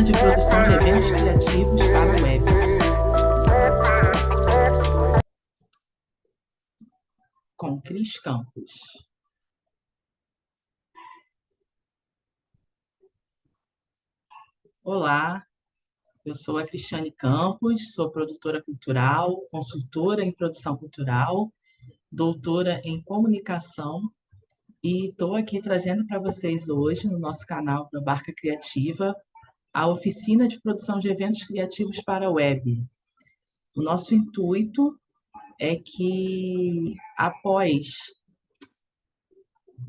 de produção de eventos criativos para a web. Com Cris Campos. Olá, eu sou a Cristiane Campos, sou produtora cultural, consultora em produção cultural, doutora em comunicação e estou aqui trazendo para vocês hoje, no nosso canal da Barca Criativa, a oficina de produção de eventos criativos para a web. O nosso intuito é que, após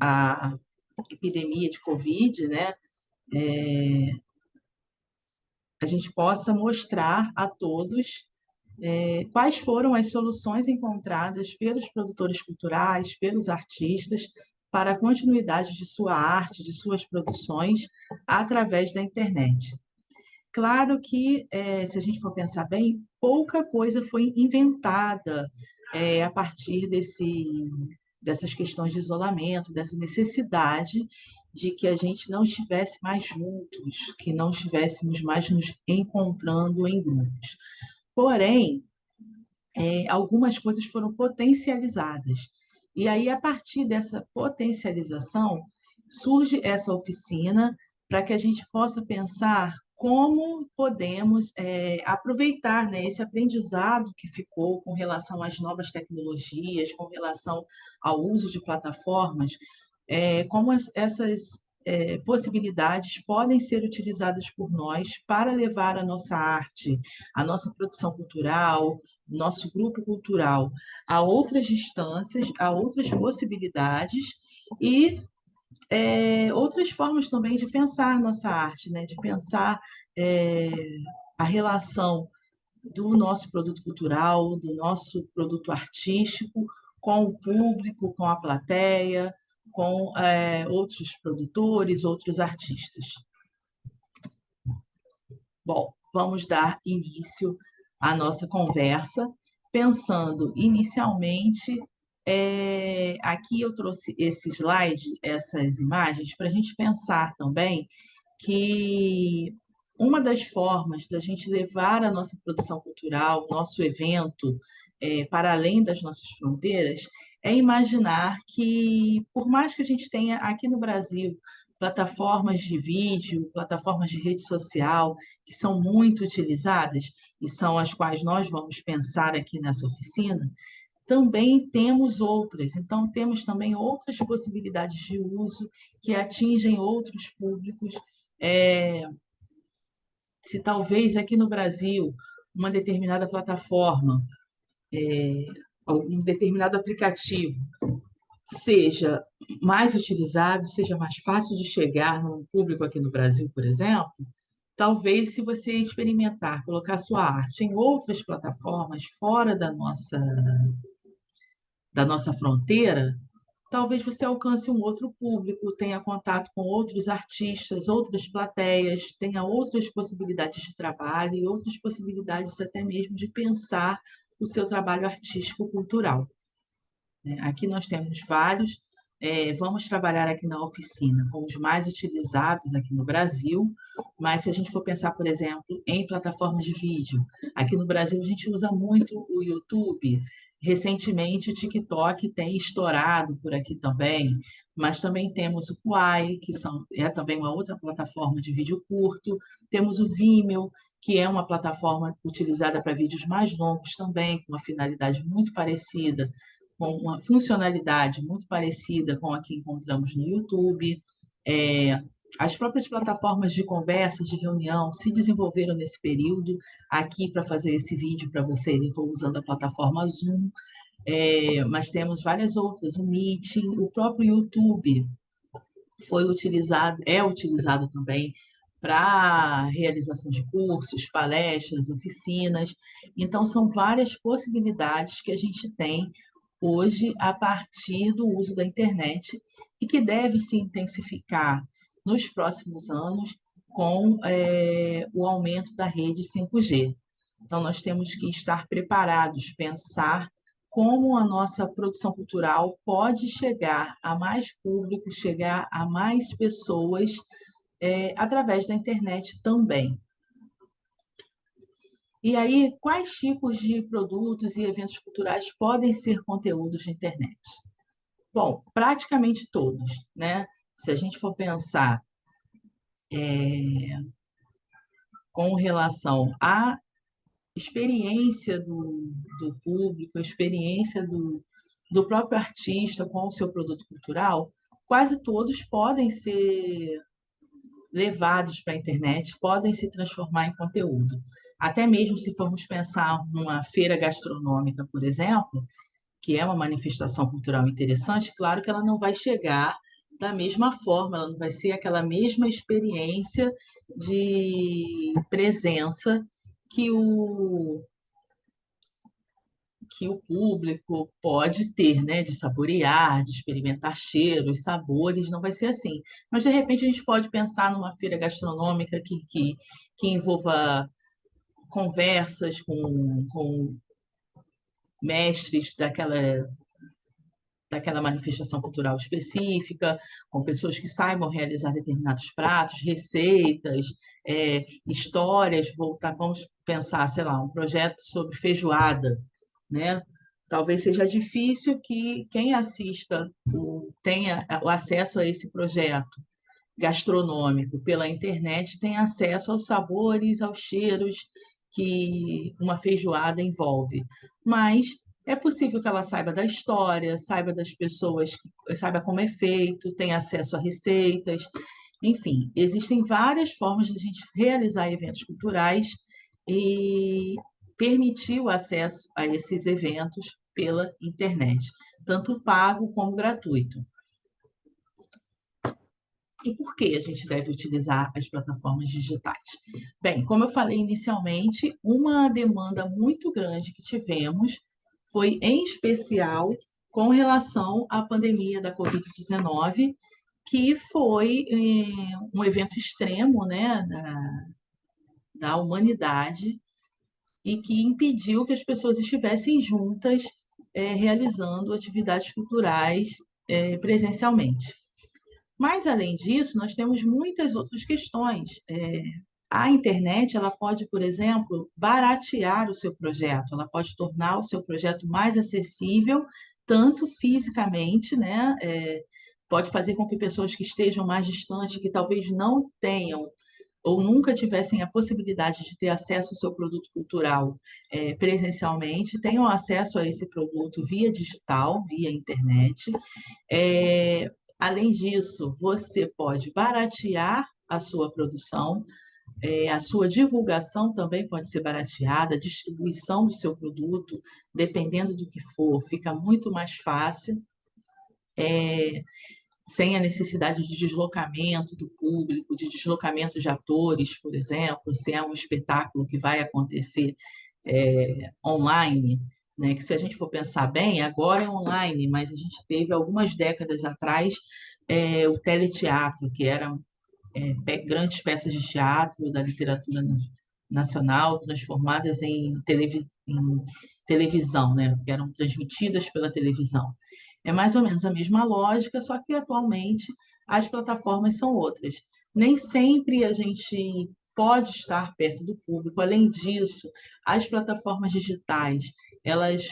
a epidemia de Covid, né, a gente possa mostrar a todos quais foram as soluções encontradas pelos produtores culturais, pelos artistas, para a continuidade de sua arte, de suas produções, através da internet. Claro que, se a gente for pensar bem, pouca coisa foi inventada a partir dessas questões de isolamento, dessa necessidade de que a gente não estivesse mais juntos, que não estivéssemos mais nos encontrando em grupos. Porém, algumas coisas foram potencializadas. E aí, a partir dessa potencialização, surge essa oficina para que a gente possa pensar como podemos aproveitar, né, esse aprendizado que ficou com relação às novas tecnologias, com relação ao uso de plataformas, como essas possibilidades podem ser utilizadas por nós para levar a nossa arte, a nossa produção cultural, nosso grupo cultural a outras distâncias, a outras possibilidades e outras formas também de pensar nossa arte, né? De pensar a relação do nosso produto cultural, do nosso produto artístico com o público, com a plateia, com outros produtores, outros artistas. Bom, vamos dar início à nossa conversa, pensando inicialmente, aqui eu trouxe esse slide, essas imagens, para a gente pensar também que uma das formas da gente levar a nossa produção cultural, nosso evento, para além das nossas fronteiras, é imaginar que, por mais que a gente tenha aqui no Brasil plataformas de vídeo, plataformas de rede social, que são muito utilizadas e são as quais nós vamos pensar aqui nessa oficina, também temos outras. Então, temos também outras possibilidades de uso que atingem outros públicos. Se talvez aqui no Brasil uma determinada plataforma, um determinado aplicativo seja mais utilizado, seja mais fácil de chegar no público aqui no Brasil, por exemplo, talvez se você experimentar, colocar sua arte em outras plataformas fora da nossa fronteira, talvez você alcance um outro público, tenha contato com outros artistas, outras plateias, tenha outras possibilidades de trabalho e outras possibilidades até mesmo de pensar o seu trabalho artístico-cultural. Aqui nós temos vários, vamos trabalhar aqui na oficina com os mais utilizados aqui no Brasil, mas se a gente for pensar, por exemplo, em plataformas de vídeo, aqui no Brasil a gente usa muito o YouTube. Recentemente o TikTok tem estourado por aqui também, mas também temos o Kwai, que é também uma outra plataforma de vídeo curto, temos o Vimeo, que é uma plataforma utilizada para vídeos mais longos também, com uma finalidade muito parecida, com uma funcionalidade muito parecida com a que encontramos no YouTube. As próprias plataformas de conversa, de reunião, se desenvolveram nesse período. Aqui, para fazer esse vídeo para vocês, eu estou usando a plataforma Zoom, mas temos várias outras, o Meeting, o próprio YouTube é utilizado também para realização de cursos, palestras, oficinas. Então, são várias possibilidades que a gente tem hoje a partir do uso da internet e que deve se intensificar nos próximos anos com o aumento da rede 5G. Então, nós temos que estar preparados, pensar como a nossa produção cultural pode chegar a mais público, chegar a mais pessoas através da internet também. E aí, quais tipos de produtos e eventos culturais podem ser conteúdos de internet? Bom, praticamente todos, né? Se a gente for pensar com relação à experiência do público, a experiência do próprio artista com o seu produto cultural, quase todos podem ser levados para a internet, podem se transformar em conteúdo. Até mesmo se formos pensar numa feira gastronômica, por exemplo, que é uma manifestação cultural interessante, claro que ela não vai chegar da mesma forma, ela não vai ser aquela mesma experiência de presença que o, que o público pode ter, né? De saborear, de experimentar cheiros, sabores, não vai ser assim. Mas, de repente, a gente pode pensar numa feira gastronômica que envolva conversas com mestres daquela manifestação cultural específica, com pessoas que saibam realizar determinados pratos, receitas, histórias, vamos pensar, sei lá, um projeto sobre feijoada, né? Talvez seja difícil que quem assista tenha o acesso a esse projeto gastronômico pela internet tenha acesso aos sabores, aos cheiros que uma feijoada envolve. Mas é possível que ela saiba da história, saiba das pessoas, saiba como é feito, tenha acesso a receitas. Enfim, existem várias formas de a gente realizar eventos culturais e permitir o acesso a esses eventos pela internet, tanto pago como gratuito. E por que a gente deve utilizar as plataformas digitais? Bem, como eu falei inicialmente, uma demanda muito grande que tivemos foi, em especial, com relação à pandemia da Covid-19, que foi um evento extremo, né, da humanidade e que impediu que as pessoas estivessem juntas realizando atividades culturais presencialmente. Mas, além disso, nós temos muitas outras questões. A internet, ela pode, por exemplo, baratear o seu projeto, ela pode tornar o seu projeto mais acessível, tanto fisicamente, né? Pode fazer com que pessoas que estejam mais distantes, que talvez não tenham ou nunca tivessem a possibilidade de ter acesso ao seu produto cultural presencialmente, tenham acesso a esse produto via digital, via internet. É, Além disso, você pode baratear a sua produção, a sua divulgação também pode ser barateada, a distribuição do seu produto, dependendo do que for, fica muito mais fácil, sem a necessidade de deslocamento do público, de deslocamento de atores, por exemplo, se é um espetáculo que vai acontecer online, né? Que se a gente for pensar bem, agora é online, mas a gente teve algumas décadas atrás o teleteatro, que eram grandes peças de teatro da literatura nacional transformadas em televisão, né? Que eram transmitidas pela televisão. É mais ou menos a mesma lógica, só que atualmente as plataformas são outras. Nem sempre a gente pode estar perto do público. Além disso, as plataformas digitais, elas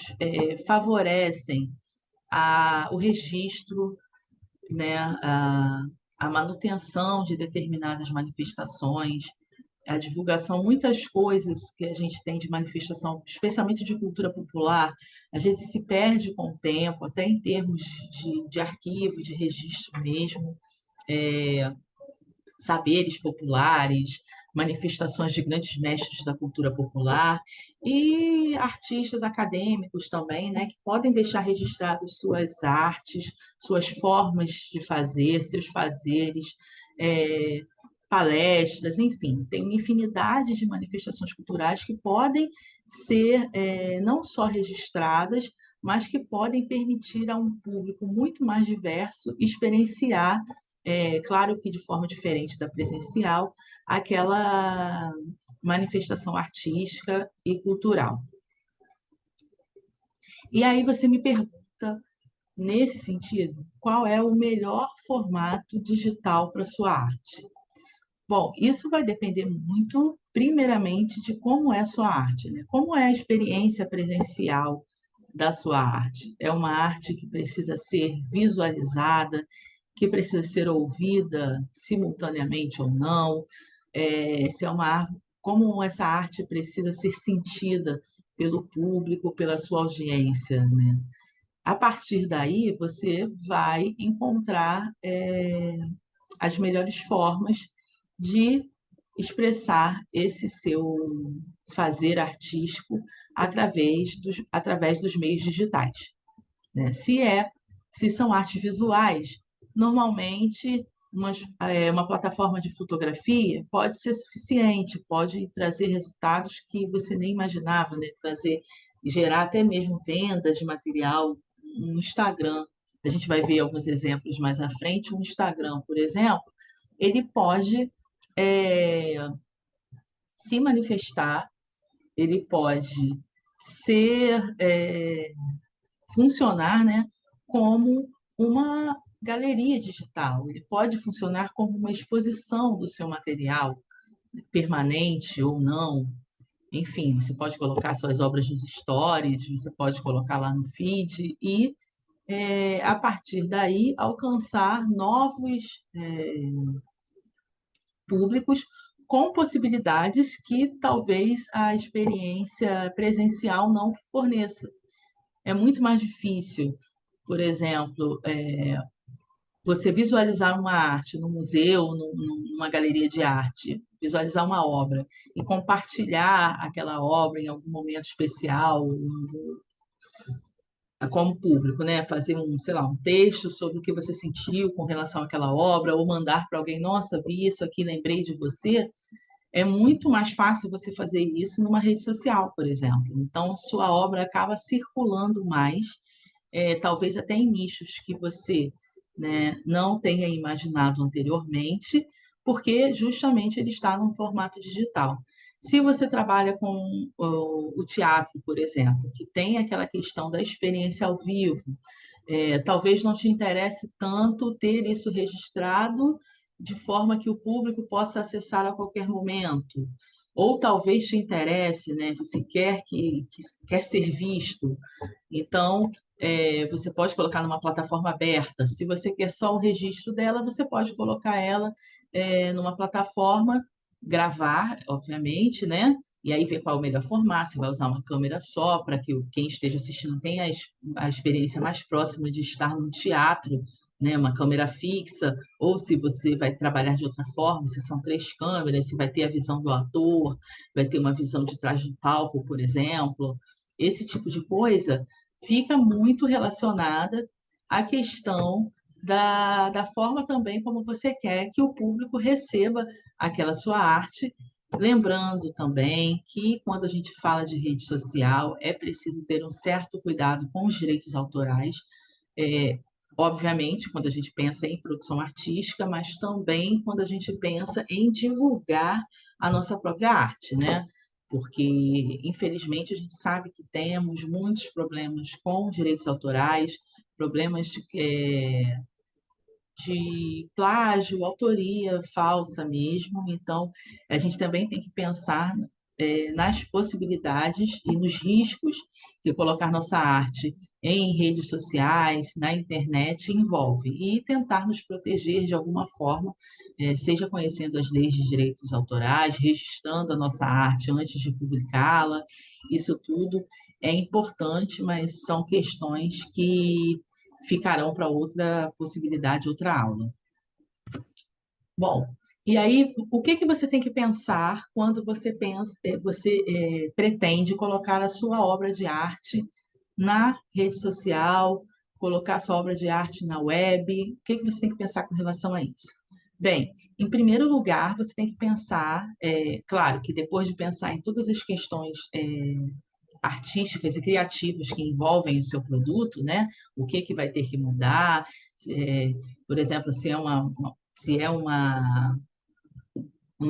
favorecem o registro, né, a manutenção de determinadas manifestações, a divulgação, muitas coisas que a gente tem de manifestação, especialmente de cultura popular, às vezes se perde com o tempo, até em termos de arquivo, de registro mesmo. É, Saberes populares, manifestações de grandes mestres da cultura popular e artistas acadêmicos também, né, que podem deixar registrados suas artes, suas formas de fazer, seus fazeres, é, palestras, enfim, tem uma infinidade de manifestações culturais que podem ser não só registradas, mas que podem permitir a um público muito mais diverso experienciar, claro que de forma diferente da presencial, aquela manifestação artística e cultural. E aí você me pergunta, nesse sentido, qual é o melhor formato digital para sua arte? Bom, isso vai depender muito, primeiramente, de como é a sua arte, né? Como é a experiência presencial da sua arte. É uma arte que precisa ser visualizada, que precisa ser ouvida simultaneamente ou não, se é uma, como essa arte precisa ser sentida pelo público, pela sua audiência, né? A partir daí, você vai encontrar as melhores formas de expressar esse seu fazer artístico através dos meios digitais, né? Se são artes visuais, normalmente uma plataforma de fotografia pode ser suficiente, pode trazer resultados que você nem imaginava, né? Gerar até mesmo vendas de material no Instagram. A gente vai ver alguns exemplos mais à frente. O Instagram, por exemplo, ele pode é, se manifestar, ele pode ser funcionar, né, como uma galeria digital. Ele pode funcionar como uma exposição do seu material, permanente ou não. Enfim, você pode colocar suas obras nos stories, você pode colocar lá no feed e, a partir daí, alcançar novos públicos com possibilidades que talvez a experiência presencial não forneça. É muito mais difícil, por exemplo, você visualizar uma arte no museu, numa galeria de arte, visualizar uma obra e compartilhar aquela obra em algum momento especial, como público, né? Fazer sei lá, um texto sobre o que você sentiu com relação àquela obra, ou mandar para alguém, nossa, vi isso aqui, lembrei de você. É muito mais fácil você fazer isso numa rede social, por exemplo. Então, sua obra acaba circulando mais, talvez até em nichos que você, né, não tenha imaginado anteriormente, porque justamente ele está num formato digital. Se você trabalha com o teatro, por exemplo, que tem aquela questão da experiência ao vivo, talvez não te interesse tanto ter isso registrado de forma que o público possa acessar a qualquer momento. Ou talvez te interesse, né? Você quer ser visto. Então, você pode colocar numa plataforma aberta. Se você quer só o registro dela, você pode colocar ela numa plataforma, gravar, obviamente, né? E aí ver qual é o melhor formato, se vai usar uma câmera só, para que quem esteja assistindo tenha a experiência mais próxima de estar num teatro, né? Uma câmera fixa, ou se você vai trabalhar de outra forma, se são 3 câmeras, se vai ter a visão do ator, vai ter uma visão de trás do palco, por exemplo. Esse tipo de coisa fica muito relacionada à questão da forma também como você quer que o público receba aquela sua arte. Lembrando também que, quando a gente fala de rede social, é preciso ter um certo cuidado com os direitos autorais. É, obviamente, quando a gente pensa em produção artística, mas também quando a gente pensa em divulgar a nossa própria arte, né? Porque, infelizmente, a gente sabe que temos muitos problemas com direitos autorais, problemas de plágio, autoria falsa mesmo. Então, a gente também tem que pensar nas possibilidades e nos riscos que colocar nossa arte em redes sociais, na internet, envolve. E tentar nos proteger de alguma forma, seja conhecendo as leis de direitos autorais, registrando a nossa arte antes de publicá-la. Isso tudo é importante, mas são questões que ficarão para outra possibilidade, outra aula. Bom, e aí, o que você tem que pensar quando você pretende colocar a sua obra de arte na rede social, colocar a sua obra de arte na web? O que você tem que pensar com relação a isso? Bem, em primeiro lugar, você tem que pensar, claro, que depois de pensar em todas as questões artísticas e criativas que envolvem o seu produto, né? O que vai ter que mudar, por exemplo, se é uma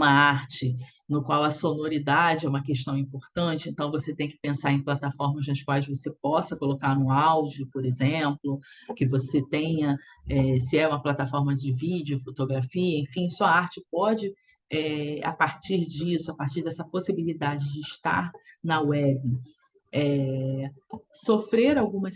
arte no qual a sonoridade é uma questão importante, então você tem que pensar em plataformas nas quais você possa colocar no áudio, por exemplo, que você tenha, se é uma plataforma de vídeo, fotografia, enfim, sua arte pode a partir disso, a partir dessa possibilidade de estar na web, sofrer algumas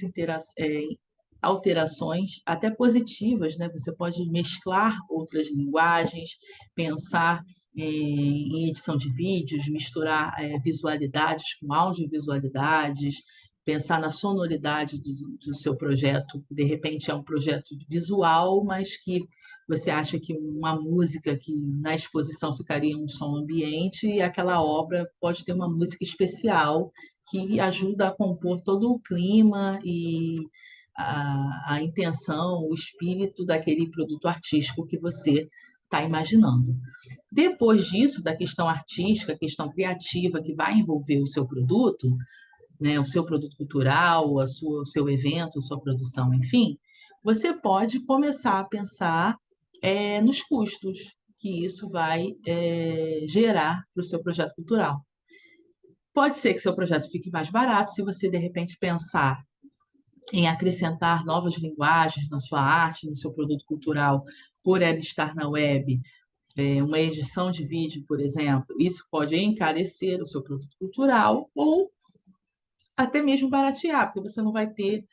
alterações, até positivas, né? Você pode mesclar outras linguagens, pensar em edição de vídeos, misturar visualidades com audiovisualidades, pensar na sonoridade do seu projeto. De repente é um projeto visual, mas que você acha que uma música que na exposição ficaria um som ambiente e aquela obra pode ter uma música especial que ajuda a compor todo o clima e a intenção, o espírito daquele produto artístico que você está imaginando. Depois disso, da questão artística, questão criativa que vai envolver o seu produto, né, o seu produto cultural, o seu evento, a sua produção, enfim, você pode começar a pensar nos custos que isso vai gerar para o seu projeto cultural. Pode ser que seu projeto fique mais barato se você, de repente, pensar em acrescentar novas linguagens na sua arte, no seu produto cultural, por ela estar na web, uma edição de vídeo, por exemplo, isso pode encarecer o seu produto cultural ou até mesmo baratear, porque você não vai ter,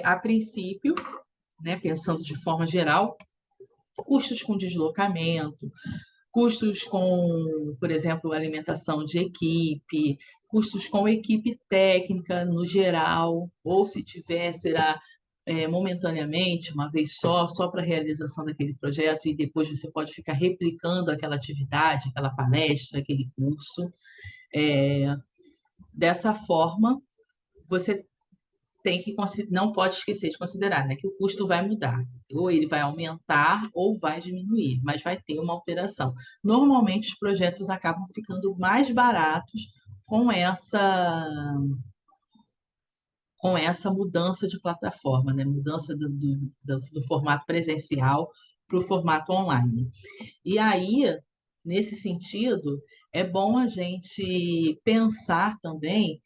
a princípio, né, pensando de forma geral, custos com deslocamento, custos com, por exemplo, alimentação de equipe, custos com equipe técnica no geral, ou se tiver, será momentaneamente, uma vez só para a realização daquele projeto, e depois você pode ficar replicando aquela atividade, aquela palestra, aquele curso. Dessa forma, você não pode esquecer de considerar, né, que o custo vai mudar, ou ele vai aumentar ou vai diminuir, mas vai ter uma alteração. Normalmente, os projetos acabam ficando mais baratos com essa mudança de plataforma, né? Mudança do formato presencial para o formato online. E aí, nesse sentido, é bom a gente pensar também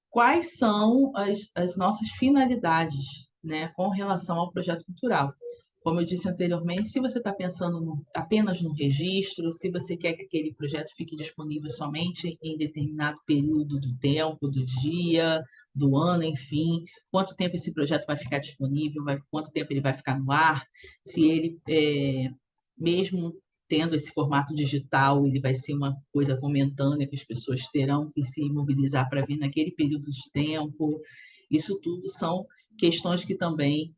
quais são as nossas finalidades, né, com relação ao projeto cultural. Como eu disse anteriormente, se você está pensando apenas no registro, se você quer que aquele projeto fique disponível somente em determinado período do tempo, do dia, do ano, enfim, quanto tempo esse projeto vai ficar disponível, quanto tempo ele vai ficar no ar, se ele, mesmo tendo esse formato digital, ele vai ser uma coisa momentânea que as pessoas terão que se mobilizar para ver naquele período de tempo. Isso tudo são questões que também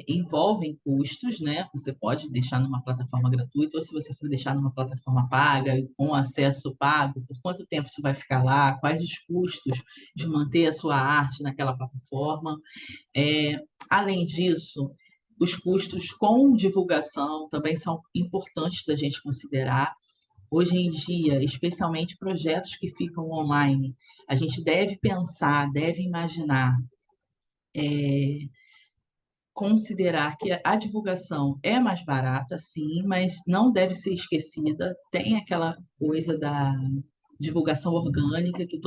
envolvem custos, né? Você pode deixar numa plataforma gratuita, ou se você for deixar numa plataforma paga, com acesso pago, por quanto tempo isso vai ficar lá, quais os custos de manter a sua arte naquela plataforma. Além disso, os custos com divulgação também são importantes da gente considerar. Hoje em dia, especialmente projetos que ficam online, a gente deve pensar, deve imaginar, considerar que a divulgação é mais barata, sim, mas não deve ser esquecida. Tem aquela coisa da divulgação orgânica, que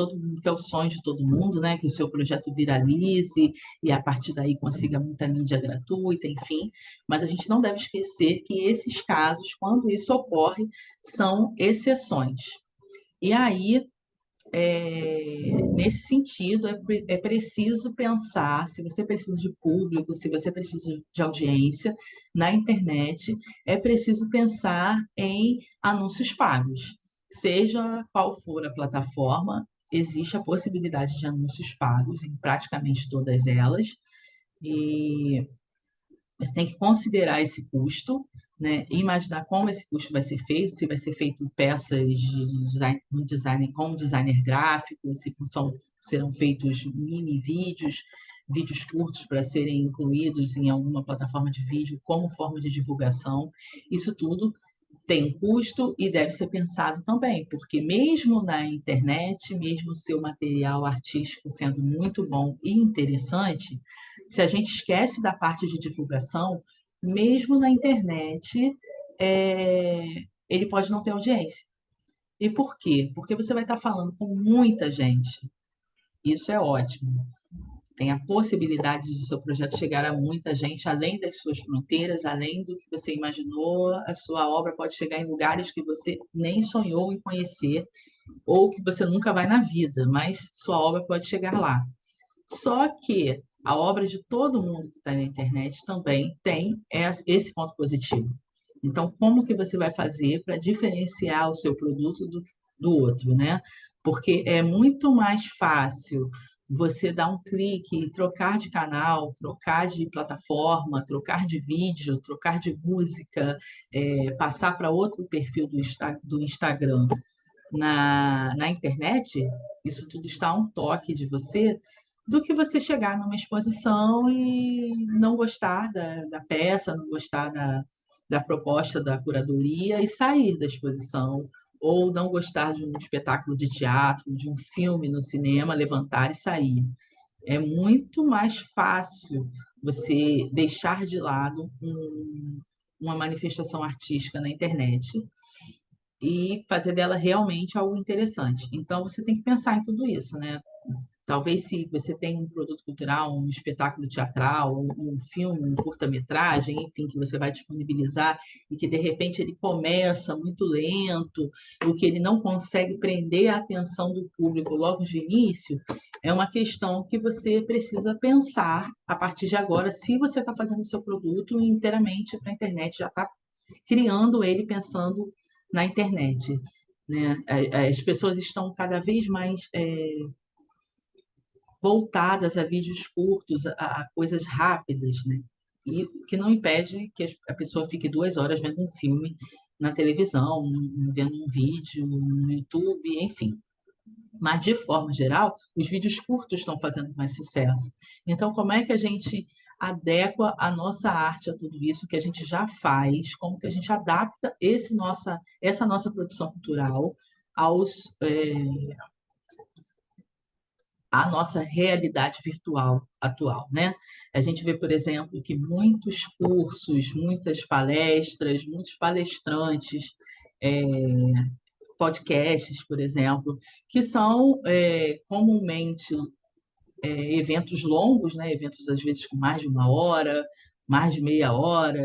é o sonho de todo mundo, né? Que o seu projeto viralize e a partir daí consiga muita mídia gratuita, enfim. Mas a gente não deve esquecer que esses casos, quando isso ocorre, são exceções. E aí, nesse sentido, é preciso pensar se você precisa de público, se você precisa de audiência na internet, é preciso pensar em anúncios pagos. Seja qual for a plataforma, existe a possibilidade de anúncios pagos em praticamente todas elas, e você tem que considerar esse custo, né? Imaginar como esse custo vai ser feito, se vai ser feito peças de design com designer gráfico, se serão feitos mini vídeos, vídeos curtos para serem incluídos em alguma plataforma de vídeo como forma de divulgação. Isso tudo tem um custo e deve ser pensado também, porque mesmo na internet, mesmo o seu material artístico sendo muito bom e interessante, se a gente esquece da parte de divulgação, mesmo na internet, é, ele pode não ter audiência. E por quê? Porque você vai estar falando com muita gente. Isso é ótimo. tem a possibilidade de seu projeto chegar a muita gente, além das suas fronteiras, além do que você imaginou, a sua obra pode chegar em lugares que você nem sonhou em conhecer, ou que você nunca vai na vida, mas sua obra pode chegar lá. Só que a obra de todo mundo que está na internet também tem esse ponto positivo. Então, como que você vai fazer para diferenciar o seu produto do outro, né? Porque é muito mais fácil você dar um clique, trocar de canal, trocar de plataforma, trocar de vídeo, trocar de música, passar para outro perfil do Instagram na internet, isso tudo está a um toque de você, do que você chegar numa exposição e não gostar da peça, não gostar da proposta da curadoria e sair da exposição, ou não gostar de um espetáculo de teatro, de um filme no cinema, levantar e sair. É muito mais fácil você deixar de lado uma manifestação artística na internet e fazer dela realmente algo interessante. Então, você tem que pensar em tudo isso, né? Talvez se você tem um produto cultural, um espetáculo teatral, um filme, um curta-metragem, enfim, que você vai disponibilizar e que de repente ele começa muito lento, ou que ele não consegue prender a atenção do público logo de início, é uma questão que você precisa pensar a partir de agora, se você está fazendo o seu produto inteiramente para a internet, já está criando ele pensando na internet, né? As pessoas estão cada vez mais voltadas a vídeos curtos, a coisas rápidas, né? E que não impede que a pessoa fique 2 horas vendo um filme na televisão, vendo um vídeo no YouTube, enfim. Mas, de forma geral, os vídeos curtos estão fazendo mais sucesso. Então, como é que a gente adequa a nossa arte a tudo isso que a gente já faz? Como que a gente adapta essa nossa produção cultural aos, à nossa realidade virtual atual, né? A gente vê, por exemplo, que muitos cursos, muitas palestras, muitos palestrantes, é, podcasts, por exemplo, que são comumente eventos longos, né? Eventos às vezes com mais de 1 hora, mais de meia hora,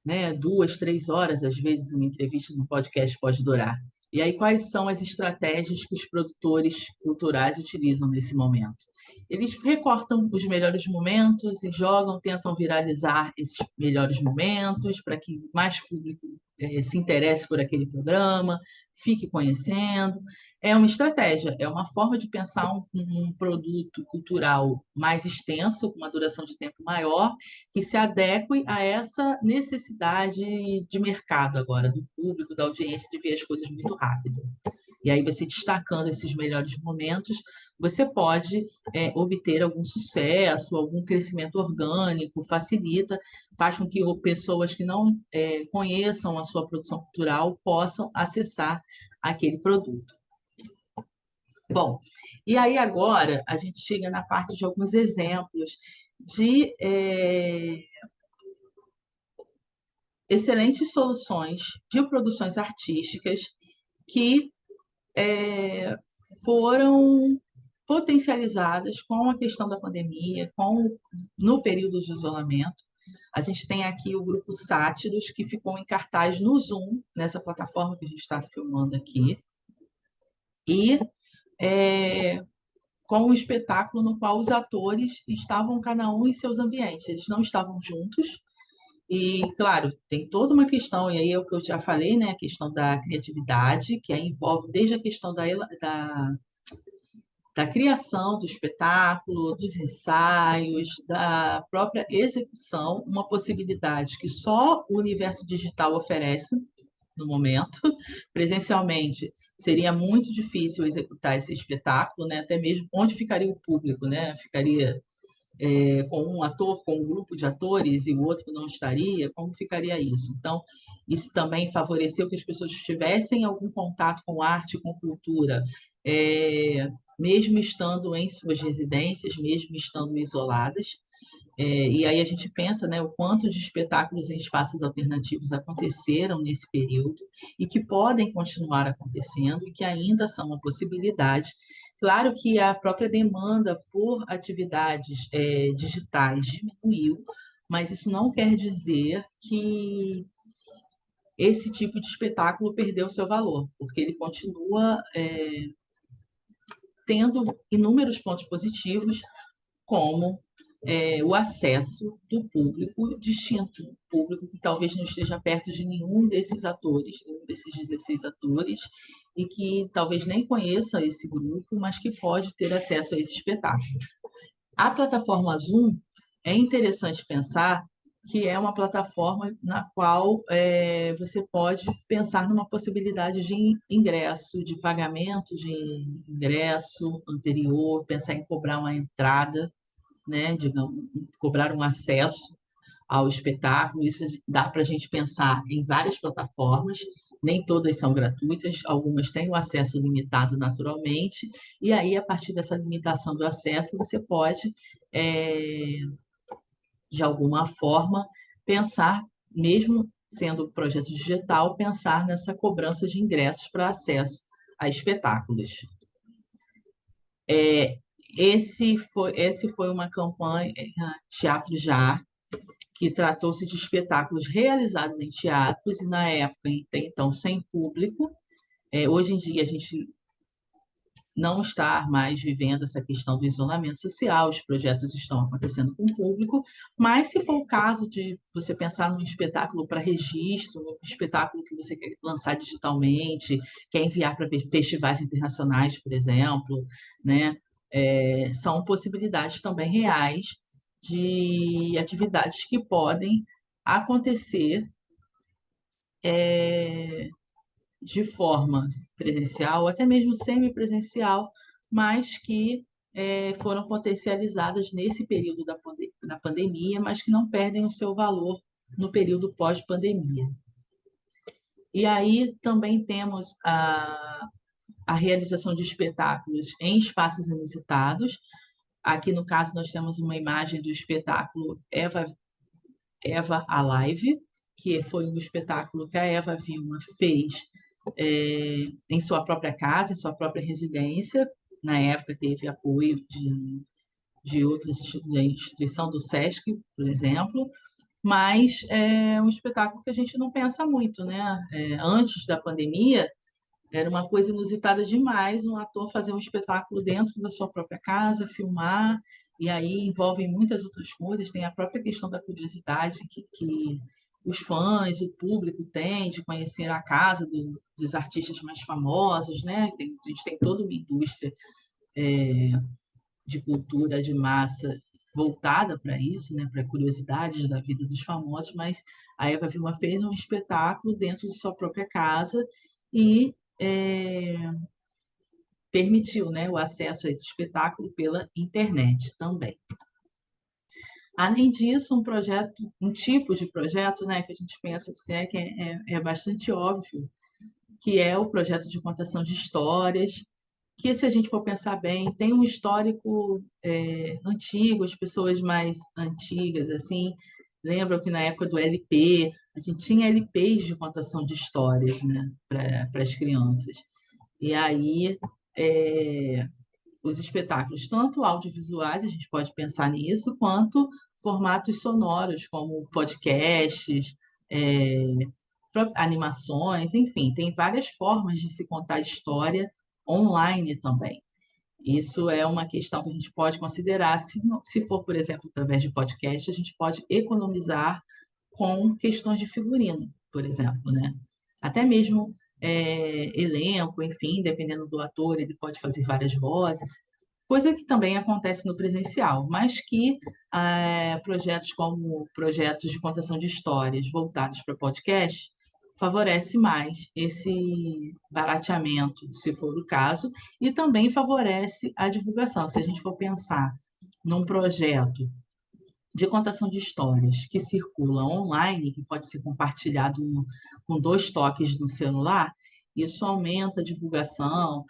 né? 2, 3 horas, às vezes, uma entrevista no podcast pode durar. E aí, quais são as estratégias que os produtores culturais utilizam nesse momento? Eles recortam os melhores momentos e jogam, tentam viralizar esses melhores momentos para que mais público se interesse por aquele programa, fique conhecendo. É uma estratégia, é uma forma de pensar um produto cultural mais extenso, com uma duração de tempo maior, que se adeque a essa necessidade de mercado agora, do público, da audiência, de ver as coisas muito rápido. E aí, você destacando esses melhores momentos, você pode obter algum sucesso, algum crescimento orgânico, facilita, faz com que pessoas que não conheçam a sua produção cultural possam acessar aquele produto. Bom, e aí agora a gente chega na parte de alguns exemplos de excelentes soluções de produções artísticas que foram potencializadas com a questão da pandemia, no período de isolamento. A gente tem aqui o grupo Sátiros, que ficou em cartaz no Zoom, nessa plataforma que a gente está filmando aqui, e com um espetáculo no qual os atores estavam cada um em seus ambientes, eles não estavam juntos. E, claro, tem toda uma questão, e aí é o que eu já falei, né? A questão da criatividade, que aí envolve desde a questão da criação do espetáculo, dos ensaios, da própria execução, uma possibilidade que só o universo digital oferece no momento. Presencialmente, seria muito difícil executar esse espetáculo, né? Até mesmo onde ficaria o público, né? Ficaria com um ator, com um grupo de atores e o outro não estaria, como ficaria isso? Então, isso também favoreceu que as pessoas tivessem algum contato com arte, com cultura, mesmo estando em suas residências, mesmo estando isoladas. E aí a gente pensa, né, o quanto de espetáculos em espaços alternativos aconteceram nesse período e que podem continuar acontecendo e que ainda são uma possibilidade. Claro que a própria demanda por atividades digitais diminuiu, mas isso não quer dizer que esse tipo de espetáculo perdeu seu valor, porque ele continua tendo inúmeros pontos positivos, como o acesso do público distinto, público que talvez não esteja perto de nenhum desses atores, nenhum desses 16 atores, e que talvez nem conheça esse grupo, mas que pode ter acesso a esse espetáculo. A plataforma Zoom é interessante pensar que é uma plataforma na qual você pode pensar numa possibilidade de ingresso, de pagamento de ingresso anterior, pensar em cobrar uma entrada, né, digamos, cobrar um acesso ao espetáculo. Isso dá para a gente pensar em várias plataformas, nem todas são gratuitas, algumas têm o acesso limitado naturalmente, e aí, a partir dessa limitação do acesso, você pode, de alguma forma, pensar, mesmo sendo projeto digital, pensar nessa cobrança de ingressos para acesso a espetáculos. Esse foi uma campanha, Teatro Já, que tratou-se de espetáculos realizados em teatros e, na época, então, sem público. Hoje em dia, a gente não está mais vivendo essa questão do isolamento social, os projetos estão acontecendo com o público, mas se for o caso de você pensar num espetáculo para registro, um espetáculo que você quer lançar digitalmente, quer enviar para festivais internacionais, por exemplo, né? São possibilidades também reais de atividades que podem acontecer de forma presencial, ou até mesmo semipresencial, mas que foram potencializadas nesse período da pandemia, mas que não perdem o seu valor no período pós-pandemia. E aí também temos a realização de espetáculos em espaços inusitados. Aqui, no caso, nós temos uma imagem do espetáculo Eva Alive, que foi um espetáculo que a Eva Vilma fez em sua própria casa, em sua própria residência. Na época, teve apoio de outras instituição do SESC, por exemplo, mas é um espetáculo que a gente não pensa muito, né? Antes da pandemia, era uma coisa inusitada demais um ator fazer um espetáculo dentro da sua própria casa, filmar, e aí envolvem muitas outras coisas, tem a própria questão da curiosidade que os fãs, o público tem de conhecer a casa dos artistas mais famosos, né? A gente tem toda uma indústria de cultura de massa voltada para isso, né? Para curiosidades da vida dos famosos, mas a Eva Vilma fez um espetáculo dentro de sua própria casa e permitiu, né, o acesso a esse espetáculo pela internet também. Além disso, um tipo de projeto, né, que a gente pensa assim, que é bastante óbvio, que é o projeto de contação de histórias, que, se a gente for pensar bem, tem um histórico antigo, as pessoas mais antigas assim lembram que na época do LP, a gente tinha LPs de contação de histórias, né, para as crianças. E aí, os espetáculos, tanto audiovisuais, a gente pode pensar nisso, quanto formatos sonoros, como podcasts, animações, enfim, tem várias formas de se contar história online também. Isso é uma questão que a gente pode considerar. Se for, por exemplo, através de podcast, a gente pode economizar com questões de figurino, por exemplo, né? Até mesmo elenco, enfim, dependendo do ator, ele pode fazer várias vozes, coisa que também acontece no presencial, mas que projetos como projetos de contação de histórias voltados para podcast favorece mais esse barateamento, se for o caso, e também favorece a divulgação. Se a gente for pensar num projeto de contação de histórias que circula online, que pode ser compartilhado com 2 toques no celular, isso aumenta a divulgação.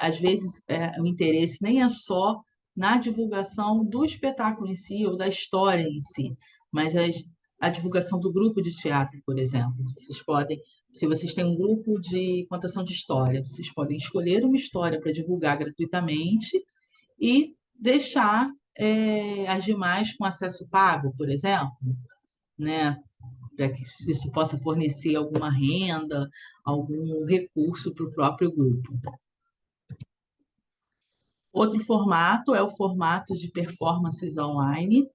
Às vezes, o interesse nem é só na divulgação do espetáculo em si ou da história em si, mas a divulgação do grupo de teatro, por exemplo. Vocês podem, se vocês têm um grupo de contação de história, vocês podem escolher uma história para divulgar gratuitamente e deixar as demais com acesso pago, por exemplo, né? Para que isso possa fornecer alguma renda, algum recurso para o próprio grupo. Outro formato é o formato de performances online,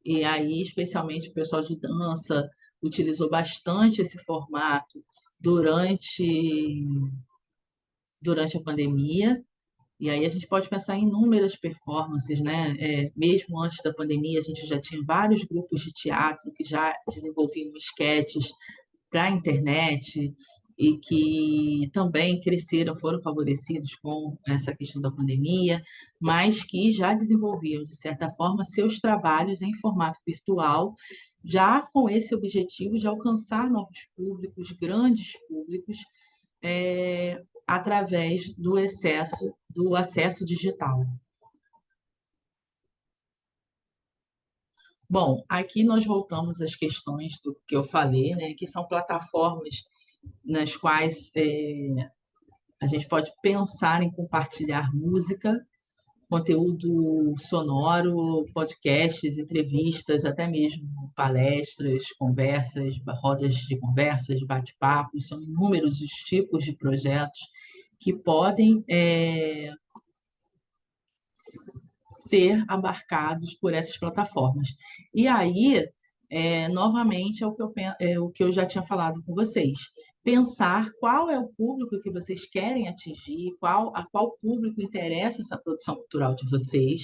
e aí, especialmente, o pessoal de dança utilizou bastante esse formato durante a pandemia. E aí a gente pode pensar em inúmeras performances, né? Mesmo antes da pandemia, a gente já tinha vários grupos de teatro que já desenvolviam esquetes para a internet e que também cresceram, foram favorecidos com essa questão da pandemia, mas que já desenvolviam, de certa forma, seus trabalhos em formato virtual, já com esse objetivo de alcançar novos públicos, grandes públicos, através do acesso digital. Bom, aqui nós voltamos às questões do que eu falei, né, que são plataformas nas quais a gente pode pensar em compartilhar música, conteúdo sonoro, podcasts, entrevistas, até mesmo palestras, conversas, rodas de conversas, bate-papos, são inúmeros os tipos de projetos que podem ser abarcados por essas plataformas. E aí, novamente, o que eu já tinha falado com vocês. Pensar qual é o público que vocês querem atingir, a qual público interessa essa produção cultural de vocês,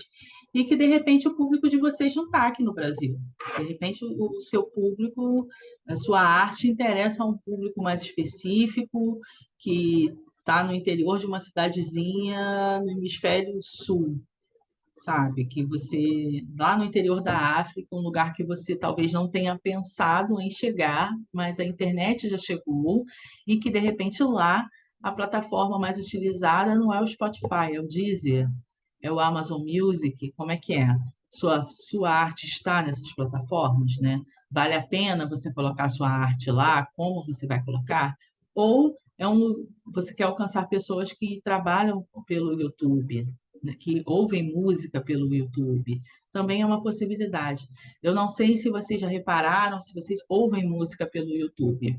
e que, de repente, o público de vocês não está aqui no Brasil. De repente, o seu público, a sua arte interessa a um público mais específico, que está no interior de uma cidadezinha no hemisfério sul, sabe? Que você, lá no interior da África, um lugar que você talvez não tenha pensado em chegar, mas a internet já chegou, e que, de repente, lá a plataforma mais utilizada não é o Spotify, é o Deezer, é o Amazon Music, como é que é? Sua arte está nessas plataformas, né? Vale a pena você colocar sua arte lá? Como você vai colocar? Ou você quer alcançar pessoas que trabalham pelo YouTube, né, que ouvem música pelo YouTube? Também é uma possibilidade. Eu não sei se vocês já repararam, se vocês ouvem música pelo YouTube.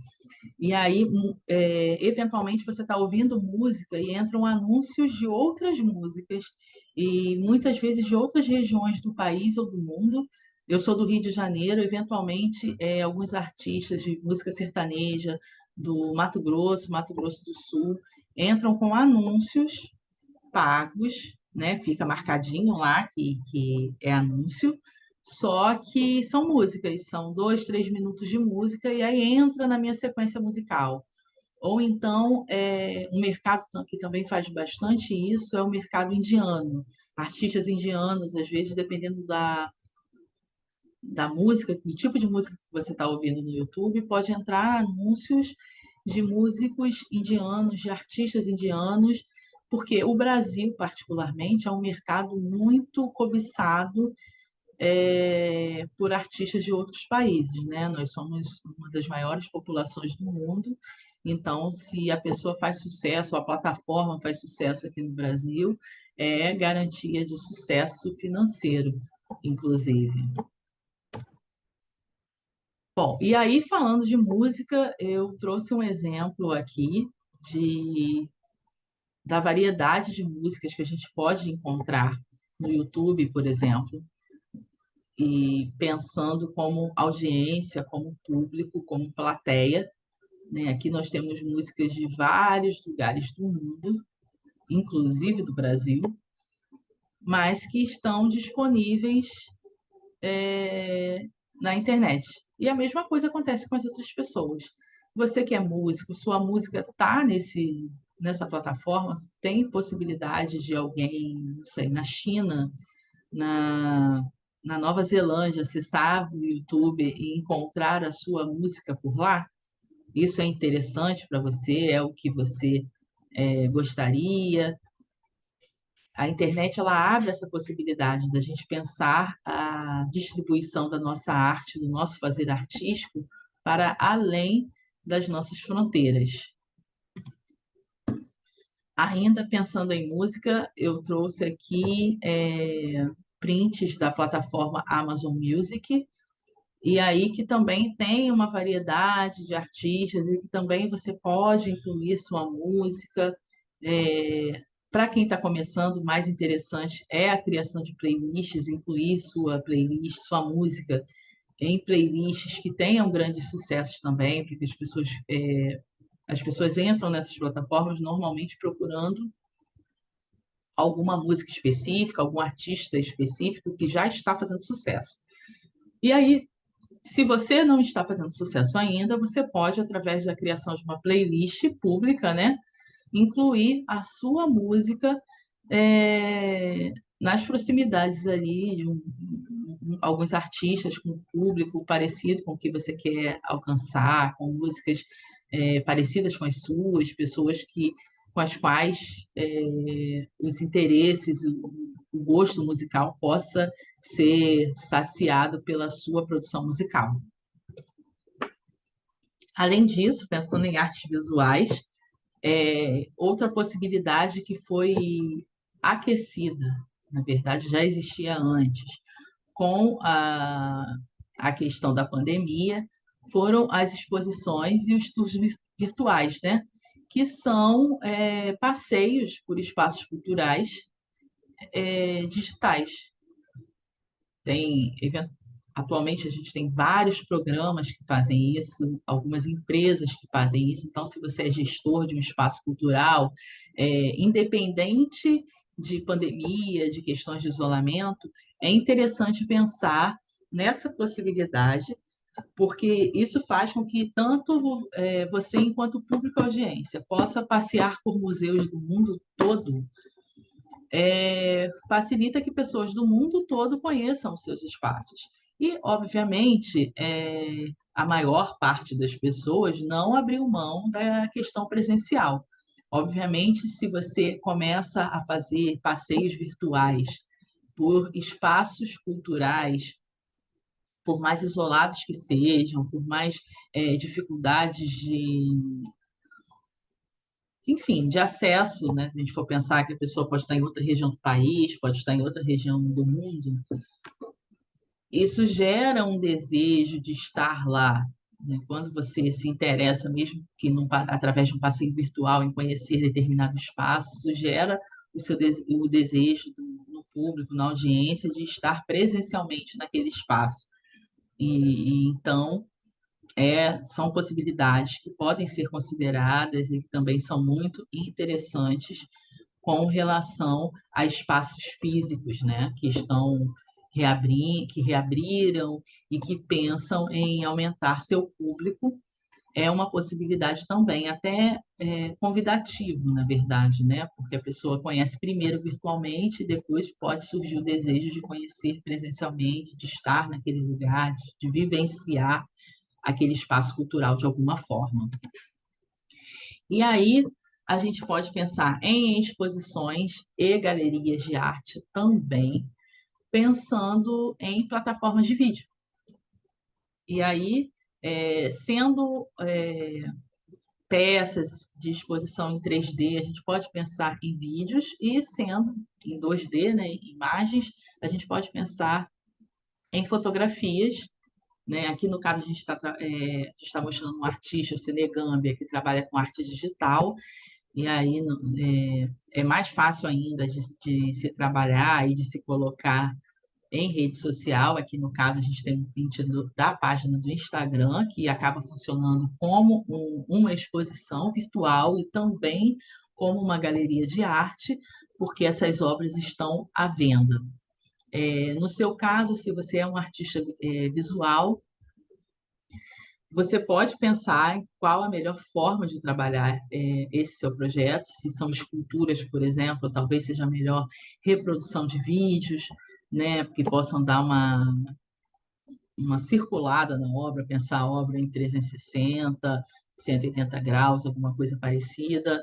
E aí, eventualmente, você está ouvindo música e entram anúncios de outras músicas, e muitas vezes de outras regiões do país ou do mundo. Eu sou do Rio de Janeiro, eventualmente, alguns artistas de música sertaneja do Mato Grosso do Sul, entram com anúncios pagos, né? Fica marcadinho lá que é anúncio, só que são músicas, são 2, 3 minutos de música, e aí entra na minha sequência musical. Ou então, um mercado que também faz bastante isso é o mercado indiano. Artistas indianos, às vezes, dependendo da música, do tipo de música que você está ouvindo no YouTube, pode entrar anúncios de músicos indianos, de artistas indianos, porque o Brasil, particularmente, é um mercado muito cobiçado por artistas de outros países, né? Nós somos uma das maiores populações do mundo, então, se a pessoa faz sucesso, a plataforma faz sucesso aqui no Brasil, é garantia de sucesso financeiro, inclusive. Bom, e aí, falando de música, eu trouxe um exemplo aqui de, da variedade de músicas que a gente pode encontrar no YouTube, por exemplo, e pensando como audiência, como público, como plateia, né? Aqui nós temos músicas de vários lugares do mundo, inclusive do Brasil, mas que estão disponíveis na internet. E a mesma coisa acontece com as outras pessoas. Você que é músico, sua música está nessa plataforma, tem possibilidade de alguém, não sei, na China, na, na Nova Zelândia, acessar o YouTube e encontrar a sua música por lá? Isso é interessante para você? É o que você gostaria? A internet ela abre essa possibilidade da gente pensar a distribuição da nossa arte, do nosso fazer artístico, para além das nossas fronteiras. Ainda pensando em música, eu trouxe aqui prints da plataforma Amazon Music, e aí que também tem uma variedade de artistas e que também você pode incluir sua música. Para quem está começando, o mais interessante é a criação de playlists, incluir sua playlist, sua música em playlists que tenham grandes sucessos também, porque as pessoas entram nessas plataformas normalmente procurando alguma música específica, algum artista específico que já está fazendo sucesso. E aí, se você não está fazendo sucesso ainda, você pode, através da criação de uma playlist pública, né, incluir a sua música nas proximidades ali de alguns artistas com um público parecido com o que você quer alcançar, com músicas parecidas com as suas, pessoas com as quais os interesses, o gosto musical possa ser saciado pela sua produção musical. Além disso, pensando em artes visuais, outra possibilidade que foi aquecida, na verdade já existia antes, com a questão da pandemia, foram as exposições e os tours virtuais, né? Que são passeios por espaços culturais digitais. Atualmente, a gente tem vários programas que fazem isso, algumas empresas que fazem isso. Então, se você é gestor de um espaço cultural, independente de pandemia, de questões de isolamento, é interessante pensar nessa possibilidade, porque isso faz com que tanto você, enquanto público audiência, possa passear por museus do mundo todo, facilita que pessoas do mundo todo conheçam os seus espaços. E, obviamente, a maior parte das pessoas não abriu mão da questão presencial. Obviamente, se você começa a fazer passeios virtuais por espaços culturais, por mais isolados que sejam, por mais dificuldades enfim, de acesso, né? Se a gente for pensar que a pessoa pode estar em outra região do país, pode estar em outra região do mundo, isso gera um desejo de estar lá, né? Quando você se interessa, mesmo que através de um passeio virtual, em conhecer determinado espaço, isso gera o desejo no público, na audiência, de estar presencialmente naquele espaço. Então, são possibilidades que podem ser consideradas e que também são muito interessantes com relação a espaços físicos, né, que reabriram e que pensam em aumentar seu público. É uma possibilidade também, até convidativo, na verdade, né? Porque a pessoa conhece primeiro virtualmente e depois pode surgir o desejo de conhecer presencialmente, de estar naquele lugar, de vivenciar aquele espaço cultural de alguma forma. E aí a gente pode pensar em exposições e galerias de arte também, pensando em plataformas de vídeo. E aí, sendo peças de exposição em 3D, a gente pode pensar em vídeos, e sendo em 2D, né, imagens, a gente pode pensar em fotografias, né? Aqui, no caso, a gente está mostrando um artista, o Senegambia, que trabalha com arte digital, e aí é mais fácil ainda de se trabalhar e de se colocar em rede social. Aqui, no caso, a gente tem um print da página do Instagram, que acaba funcionando como uma exposição virtual e também como uma galeria de arte, porque essas obras estão à venda. No seu caso, se você é um artista visual, você pode pensar em qual a melhor forma de trabalhar esse seu projeto, se são esculturas, por exemplo, talvez seja melhor reprodução de vídeos, né, que possam dar uma circulada na obra, pensar a obra em 360, 180 graus, alguma coisa parecida,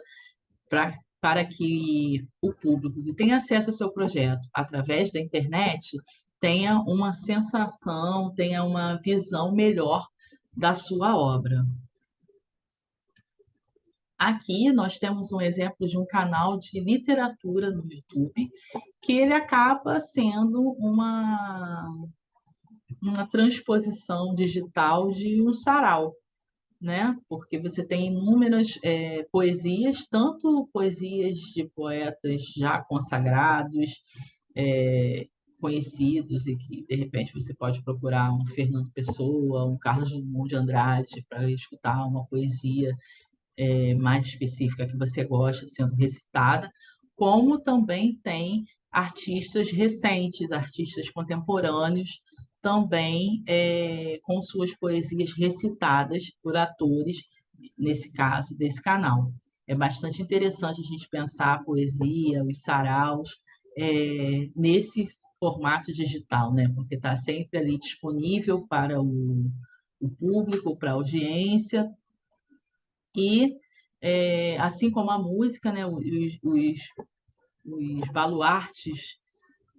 para para que o público que tem acesso ao seu projeto através da internet tenha uma sensação, tenha uma visão melhor da sua obra. Aqui nós temos um exemplo de um canal de literatura no YouTube, que ele acaba sendo uma transposição digital de um sarau, né? Porque você tem inúmeras poesias, tanto poesias de poetas já consagrados, é, conhecidos, e que, de repente, você pode procurar um Fernando Pessoa, um Carlos Drummond de Andrade, para escutar uma poesia mais específica que você gosta sendo recitada, como também tem artistas recentes, artistas contemporâneos, também com suas poesias recitadas por atores, nesse caso, desse canal. É bastante interessante a gente pensar a poesia, os saraus, nesse formato digital, né? Porque está sempre ali disponível para o público, para a audiência, e, assim como a música, né, os baluartes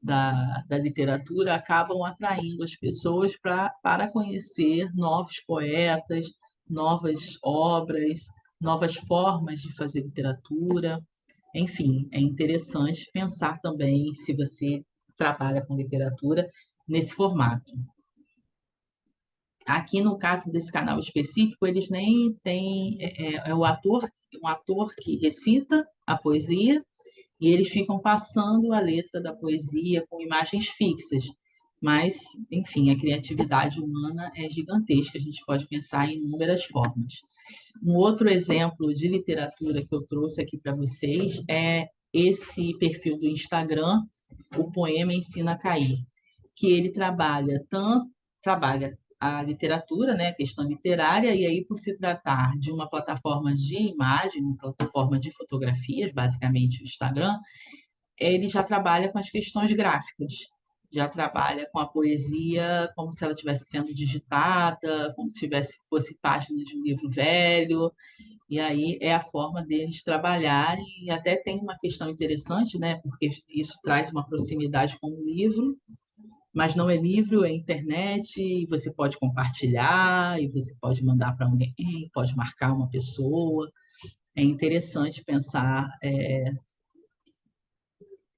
da literatura acabam atraindo as pessoas para conhecer novos poetas, novas obras, novas formas de fazer literatura. Enfim, é interessante pensar também, se você trabalha com literatura, nesse formato. Aqui, no caso desse canal específico, eles nem têm. O ator, um ator que recita a poesia, e eles ficam passando a letra da poesia com imagens fixas. Mas, enfim, a criatividade humana é gigantesca, a gente pode pensar em inúmeras formas. Um outro exemplo de literatura que eu trouxe aqui para vocês é esse perfil do Instagram, o Poema Ensina a Cair, que ele trabalha a literatura, né, a questão literária, e aí, por se tratar de uma plataforma de imagem, uma plataforma de fotografias, basicamente o Instagram, ele já trabalha com as questões gráficas, já trabalha com a poesia como se ela estivesse sendo digitada, como se fosse página de um livro velho, e aí é a forma deles trabalharem, e até tem uma questão interessante, né, porque isso traz uma proximidade com o livro, mas não é livro, é internet, e você pode compartilhar, e você pode mandar para alguém, pode marcar uma pessoa. É interessante pensar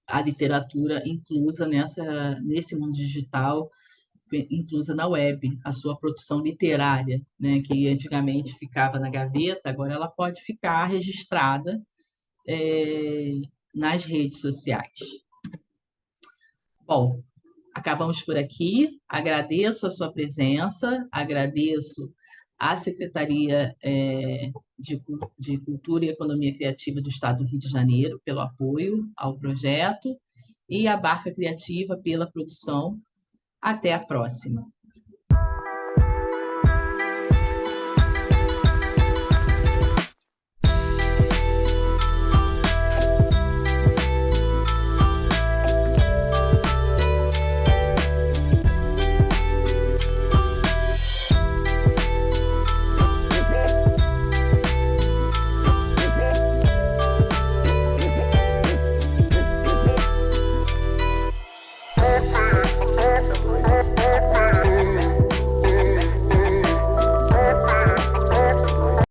a literatura inclusa nesse mundo digital, inclusa na web, a sua produção literária, né, que antigamente ficava na gaveta, agora ela pode ficar registrada é, nas redes sociais. Bom, acabamos por aqui. Agradeço a sua presença, agradeço à Secretaria de Cultura e Economia Criativa do Estado do Rio de Janeiro pelo apoio ao projeto e à Barca Criativa pela produção. Até a próxima.